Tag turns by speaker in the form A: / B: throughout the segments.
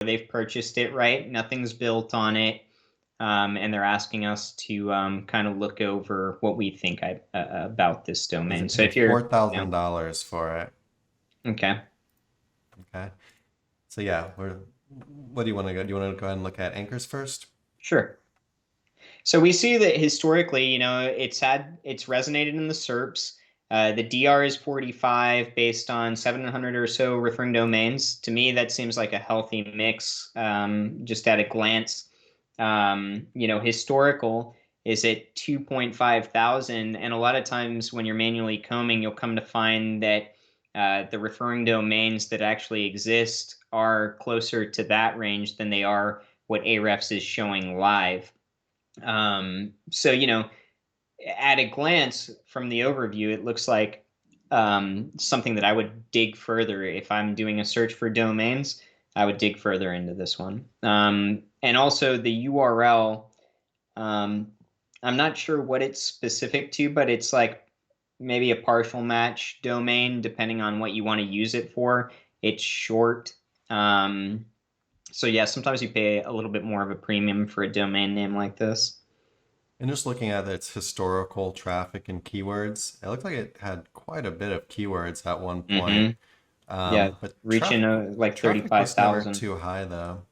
A: they've purchased it, right? Nothing's built on it. And they're asking us to kind of look over what we think about this
B: Is
A: domain.
B: it
A: So
B: paid
A: if you're,
B: $4,000 for it?
A: okay,
B: Okay. So yeah, what do you want to go? Do you want to go ahead and look at anchors first?
A: sure. So we see that historically, it's resonated in the SERPs. The DR is 45 based on 700 or so referring domains. To me, that seems like a healthy mix, just at a glance. Historical is at 2.5 thousand. And a lot of times when you're manually combing, you'll come to find that the referring domains that actually exist are closer to that range than they are what Ahrefs is showing live. So, at a glance from the overview, it looks like something that I would dig further. If I'm doing a search for domains, I would dig further into this one. And also the URL, um, I'm not sure what it's specific to, but it's like maybe a partial match domain, depending on what you want to use it for. It's short. So yeah, sometimes you pay a little bit more of a premium for a domain name like this.
B: And just looking at its historical traffic and keywords, it looked like it had quite a bit of keywords at one point.
A: Mm-hmm. Yeah,
B: But
A: reaching like
B: traffic was never
A: 35,000.
B: too high though,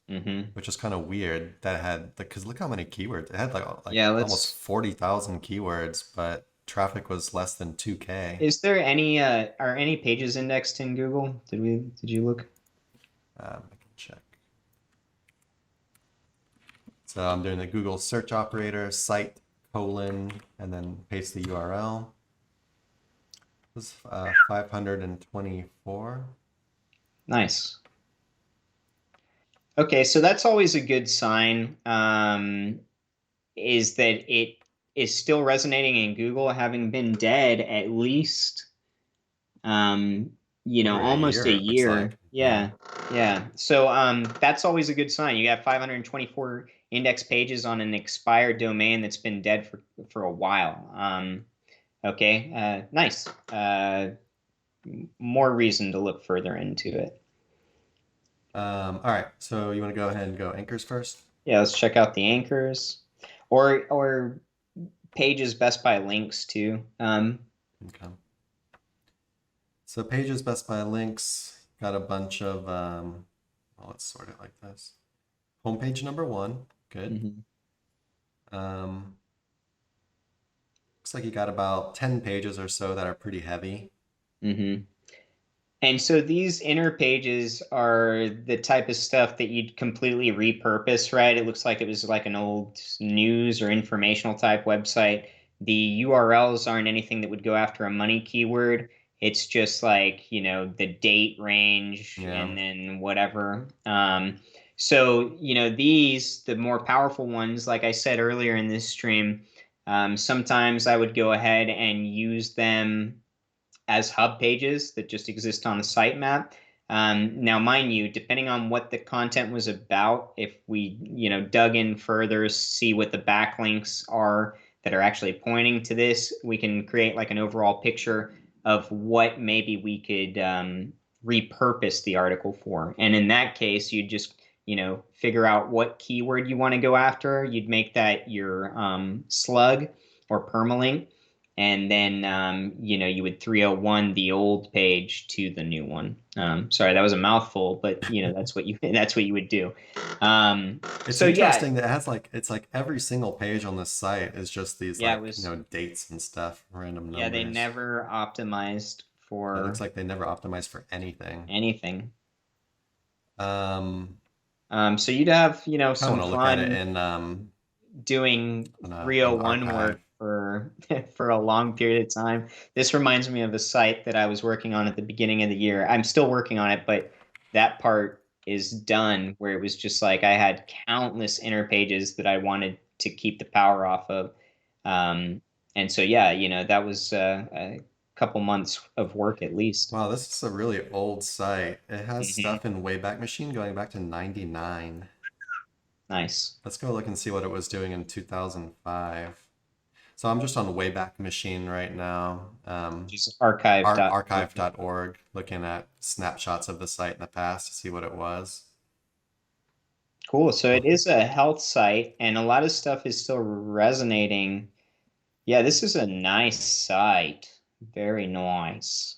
A: Mm-hmm.
B: which is kind of weird that it had because look how many keywords it had like
A: Yeah,
B: almost
A: let's.
B: 40,000 keywords, but traffic was less than 2K.
A: Is there any are any pages indexed in Google? Did you look?
B: I can check. So I'm doing the Google search operator site colon and then paste the URL. This is 524.
A: Nice. Okay, so that's always a good sign. Is that it is still resonating in Google, having been dead at least um,
B: Over a
A: almost a
B: year, it looks
A: year.
B: like. Yeah.
A: Yeah, yeah. So that's always a good sign. You got 524 index pages on an expired domain that's been dead for a while. Okay, nice. More reason to look further into it.
B: All right. So you want to go ahead and go anchors first?
A: Yeah, let's check out the anchors, or pages best by links too.
B: Okay. So pages best by links got a bunch of well, let's sort it like this. Homepage number one, good.
A: Mhm.
B: Um, looks like you got about 10 pages or so that are pretty heavy.
A: Mhm. And so these inner pages are the type of stuff that you'd completely repurpose, right? It looks like it was like an old news or informational type website. The URLs aren't anything that would go after a money keyword. It's just like, the date range
B: Yeah.
A: and then whatever. So, the more powerful ones, like I said earlier in this stream, sometimes I would go ahead and use them as hub pages that just exist on the sitemap. Now, mind you, depending on what the content was about, if we dug in further, see what the backlinks are that are actually pointing to this, we can create like an overall picture of what maybe we could repurpose the article for. And in that case, you'd just figure out what keyword you want to go after. You'd make that your slug or permalink, and then you would 301 the old page to the new one. Sorry, that was a mouthful, but that's what you that's what you would do.
B: It's
A: So yeah,
B: interesting that it has like it's like every single page on this site is just these
A: yeah, it
B: like,
A: was
B: dates and stuff, random
A: yeah, they
B: numbers.
A: never optimized
B: It looks
A: for
B: like they never optimized for anything.
A: anything.
B: Um,
A: So you'd have
B: I want
A: some
B: to look at it
A: fun
B: in
A: doing
B: an
A: 301
B: archive.
A: work for for a long period of time. This reminds me of a site that I was working on at the beginning of the year. I'm still working on it, but that part is done where it was just like I had countless inner pages that I wanted to keep the power off of. Um, and so yeah, that was a couple months of work at least.
B: Wow, this is a really old site. It has
A: Hmm.
B: stuff in Wayback Machine going back to 99.
A: Nice.
B: Let's go look and see what it was doing in 2005. So I'm just on Wayback Machine right now.
A: Just archive.org.
B: Archive.org, looking at snapshots of the site in the past to see what it was.
A: Cool. So it is a health site, and a lot of stuff is still resonating. Yeah, this is a nice site. Very nice.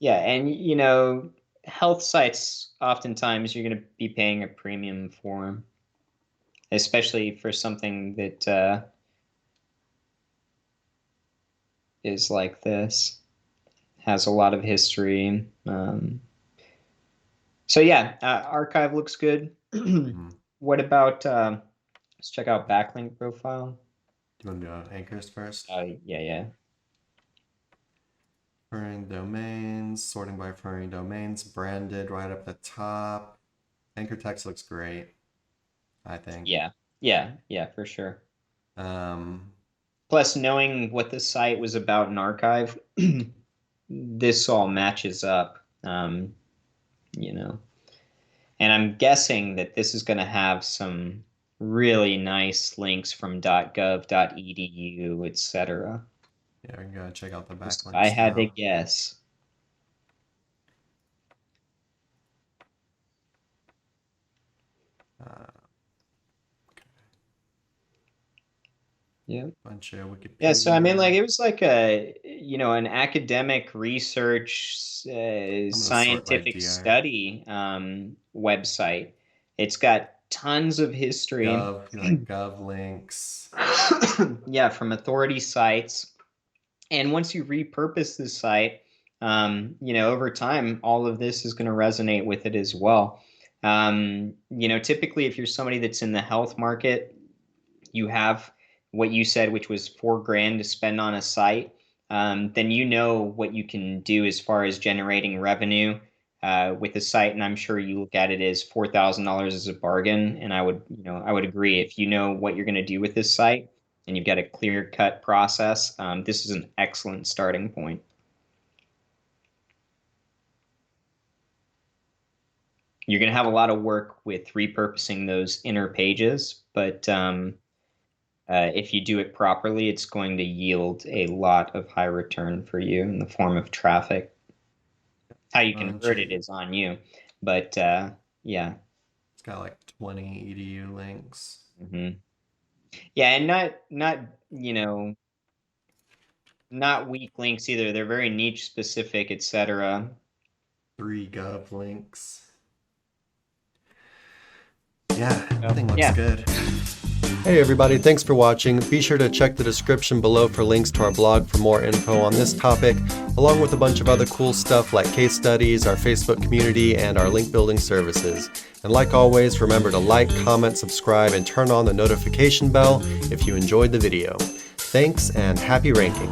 A: Yeah, and health sites, oftentimes you're going to be paying a premium for them, especially for something that is like this, has a lot of history. So yeah, archive looks good. What about, let's check out backlink profile.
B: Do you want to do anchors first?
A: Yeah.
B: Referring domains, sorting by referring domains, branded right up the top. Anchor text looks great, I think.
A: Yeah, for sure. Plus, knowing what the site was about in archive, this all matches up, And I'm guessing that this is going to have some really nice links from .gov, .edu, etc.
B: Yeah, we can go check out the backlinks.
A: I had to guess. Yeah.
B: Bunch of Wikipedia.
A: Yeah, so I mean, like, it was like an academic research, scientific study website. It's got tons of history.
B: Gov links.
A: Yeah, from authority sites. And once you repurpose this site, over time, all of this is going to resonate with it as well. Typically, if you're somebody that's in the health market, you have what you said, which was $4,000 to spend on a site, then you know what you can do as far as generating revenue with the site. And I'm sure you look at it as $4,000 as a bargain. And I would agree. If you know what you're going to do with this site and you've got a clear-cut process, this is an excellent starting point. You're going to have a lot of work with repurposing those inner pages, but if you do it properly, it's going to yield a lot of high return for you in the form of traffic. How you convert it is on you, but yeah.
B: It's got like 20 edu links.
A: Mm-hmm. Yeah, and not weak links either. They're very niche specific, etc.
B: 3 gov links. Yeah, everything looks good. Hey everybody, thanks for watching. Be sure to check the description below for links to our blog for more info on this topic, along with a bunch of other cool stuff like case studies, our Facebook community, and our link building services. And like always, remember to like, comment, subscribe, and turn on the notification bell if you enjoyed the video. Thanks and happy ranking.